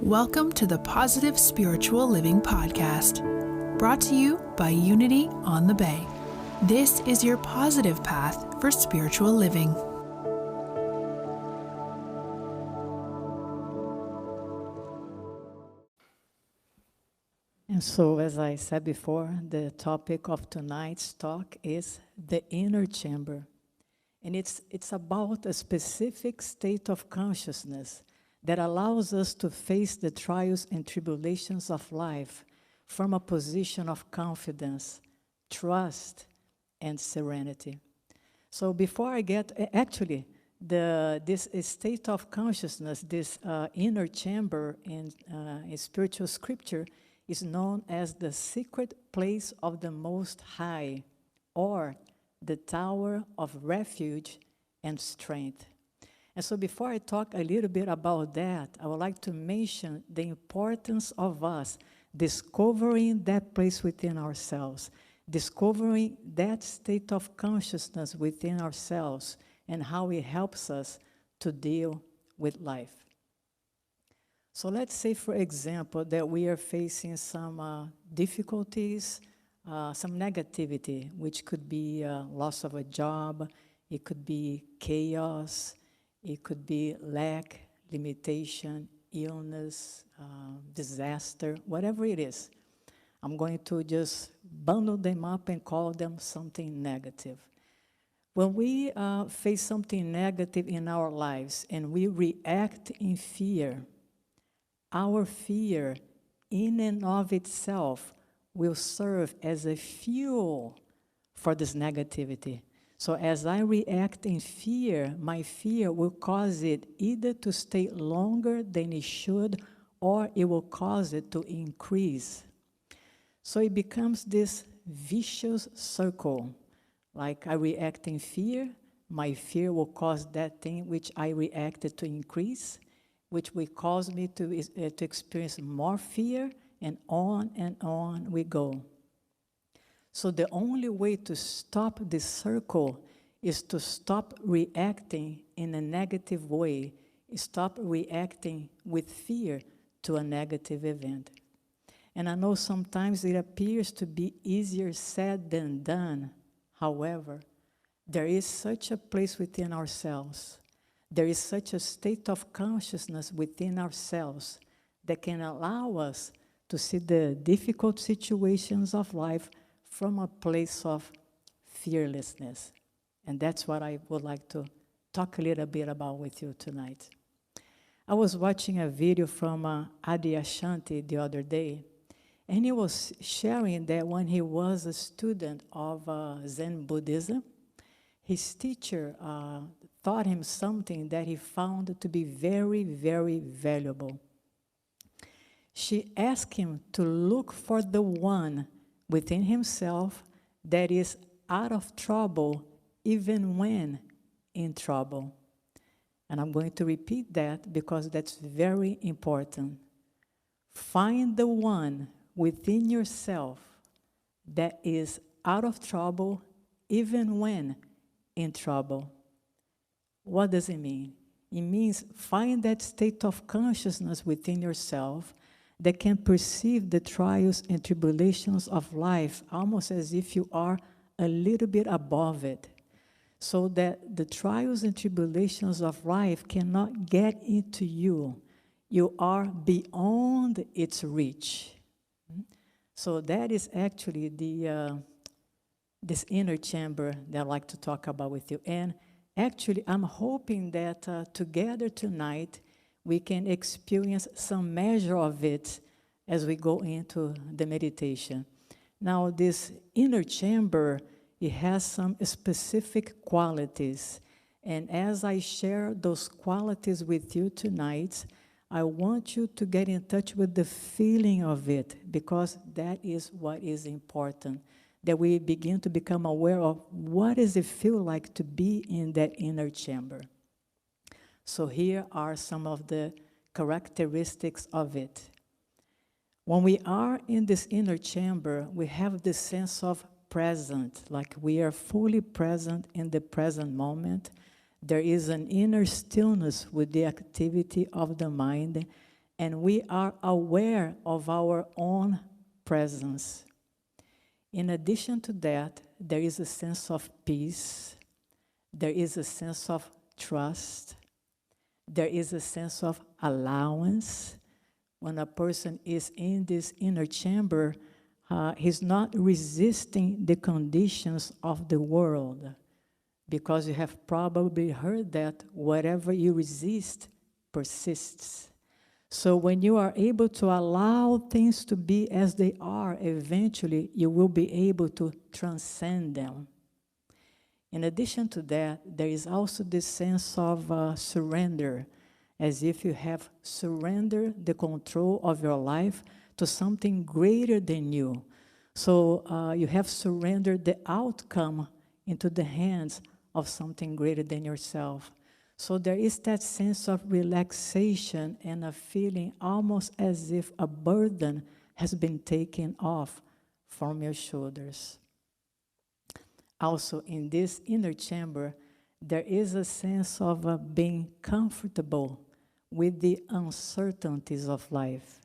Welcome to the Positive Spiritual Living Podcast, brought to you by Unity on the Bay. This is your positive path for spiritual living. And so, as I said before, the topic of tonight's talk is the inner chamber. And it's about a specific state of consciousness that allows us to face the trials and tribulations of life from a position of confidence, trust, and serenity. So before I get, this state of consciousness, this inner chamber in spiritual scripture is known as the secret place of the Most High, or the tower of refuge and strength. And so before I talk a little bit about that, I would like to mention the importance of us discovering that place within ourselves, discovering that state of consciousness within ourselves, and how it helps us to deal with life. So let's say, for example, that we are facing some difficulties, some negativity, which could be loss of a job, it could be chaos, it could be lack, limitation, illness, disaster, whatever it is. I'm going to just bundle them up and call them something negative. When we face something negative in our lives and we react in fear, our fear in and of itself will serve as a fuel for this negativity. So as I react in fear, my fear will cause it either to stay longer than it should, or it will cause it to increase. So it becomes this vicious circle. Like I react in fear, my fear will cause that thing which I reacted to increase, which will cause me to experience more fear, and on we go. So the only way to stop this circle is to stop reacting in a negative way, stop reacting with fear to a negative event. And I know sometimes it appears to be easier said than done. However, there is such a place within ourselves, there is such a state of consciousness within ourselves that can allow us to see the difficult situations of life from a place of fearlessness. And that's what I would like to talk a little bit about with you tonight. I was watching a video from Adi Ashanti the other day, and he was sharing that when he was a student of Zen Buddhism, his teacher taught him something that he found to be very, very valuable. She asked him to look for the one within himself that is out of trouble even when in trouble. And I'm going to repeat that because that's very important. Find the one within yourself that is out of trouble even when in trouble. What does it mean? It means find that state of consciousness within yourself that can perceive the trials and tribulations of life almost as if you are a little bit above it, so that the trials and tribulations of life cannot get into you. You are beyond its reach. So that is actually this inner chamber that I'd like to talk about with you. And actually, I'm hoping that together tonight, we can experience some measure of it as we go into the meditation. Now, this inner chamber, it has some specific qualities. And as I share those qualities with you tonight, I want you to get in touch with the feeling of it, because that is what is important, that we begin to become aware of what does it feel like to be in that inner chamber. So here are some of the characteristics of it. When we are in this inner chamber, we have this sense of present, like we are fully present in the present moment. There is an inner stillness with the activity of the mind, and we are aware of our own presence. In addition to that, there is a sense of peace, there is a sense of trust, there is a sense of allowance. When a person is in this inner chamber, he's not resisting the conditions of the world, because you have probably heard that whatever you resist persists. So when you are able to allow things to be as they are, eventually you will be able to transcend them. In addition to that, there is also this sense of surrender, as if you have surrendered the control of your life to something greater than you. So you have surrendered the outcome into the hands of something greater than yourself. So there is that sense of relaxation and a feeling almost as if a burden has been taken off from your shoulders. Also, in this inner chamber, there is a sense of being comfortable with the uncertainties of life.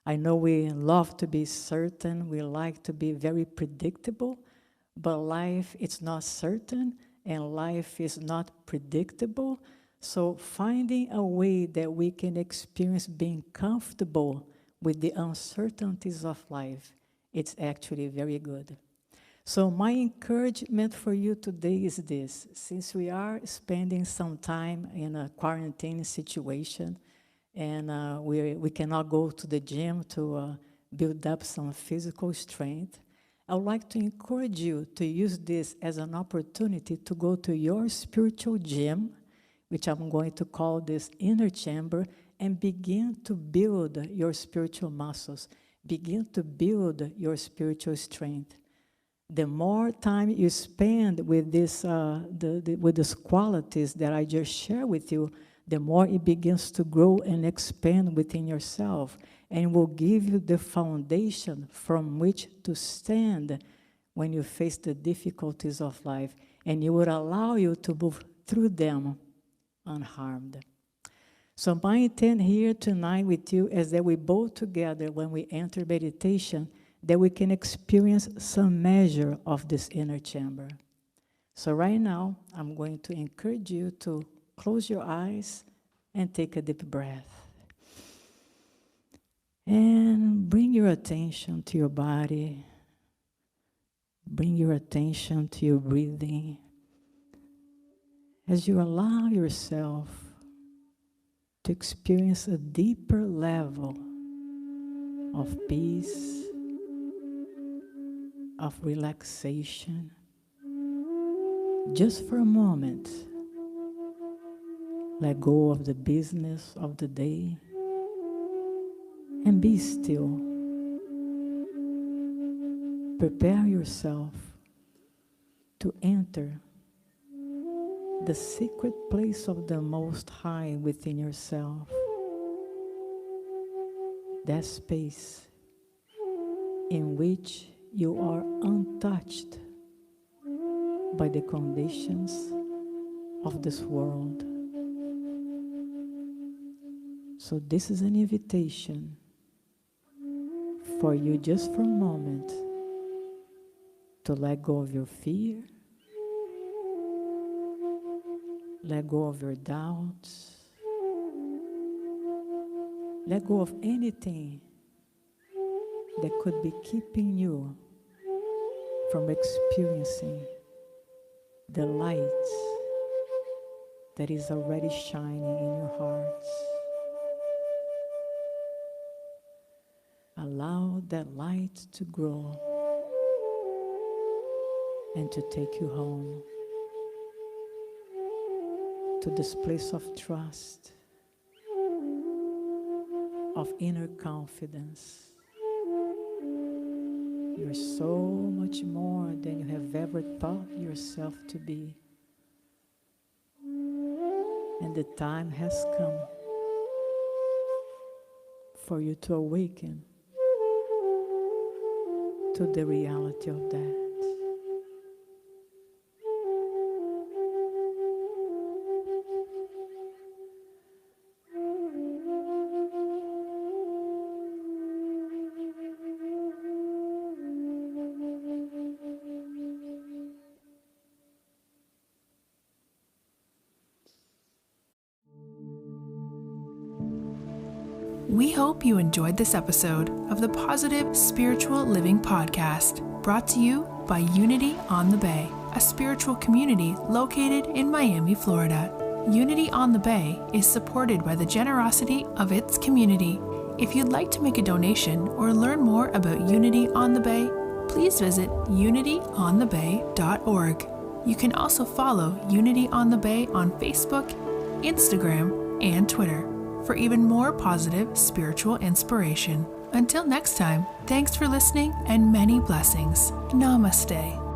I know we love to be certain, we like to be very predictable, but life is not certain and life is not predictable. So finding a way that we can experience being comfortable with the uncertainties of life, it's actually very good. So my encouragement for you today is this: since we are spending some time in a quarantine situation, and we cannot go to the gym to build up some physical strength, I would like to encourage you to use this as an opportunity to go to your spiritual gym, which I'm going to call this inner chamber, and begin to build your spiritual muscles, begin to build your spiritual strength. The more time you spend with this, with these qualities that I just shared with you, the more it begins to grow and expand within yourself, and will give you the foundation from which to stand when you face the difficulties of life, and it would allow you to move through them unharmed. So my intent here tonight with you is that we both together, when we enter meditation, that we can experience some measure of this inner chamber. So right now, I'm going to encourage you to close your eyes and take a deep breath. And bring your attention to your body. Bring your attention to your breathing. As you allow yourself to experience a deeper level of peace, of relaxation, just for a moment, let go of the business of the day and be still. Prepare yourself to enter the secret place of the Most High within yourself. That space in which you are untouched by the conditions of this world. So this is an invitation for you, just for a moment, to let go of your fear, let go of your doubts, let go of anything that could be keeping you from experiencing the light that is already shining in your hearts. Allow that light to grow and to take you home to this place of trust, of inner confidence. You're so much more than you have ever thought yourself to be. And the time has come for you to awaken to the reality of that. We hope you enjoyed this episode of the Positive Spiritual Living Podcast, brought to you by Unity on the Bay, a spiritual community located in Miami, Florida. Unity on the Bay is supported by the generosity of its community. If you'd like to make a donation or learn more about Unity on the Bay, please visit unityonthebay.org. You can also follow Unity on the Bay on Facebook, Instagram, and Twitter for even more positive spiritual inspiration. Until next time, thanks for listening and many blessings. Namaste.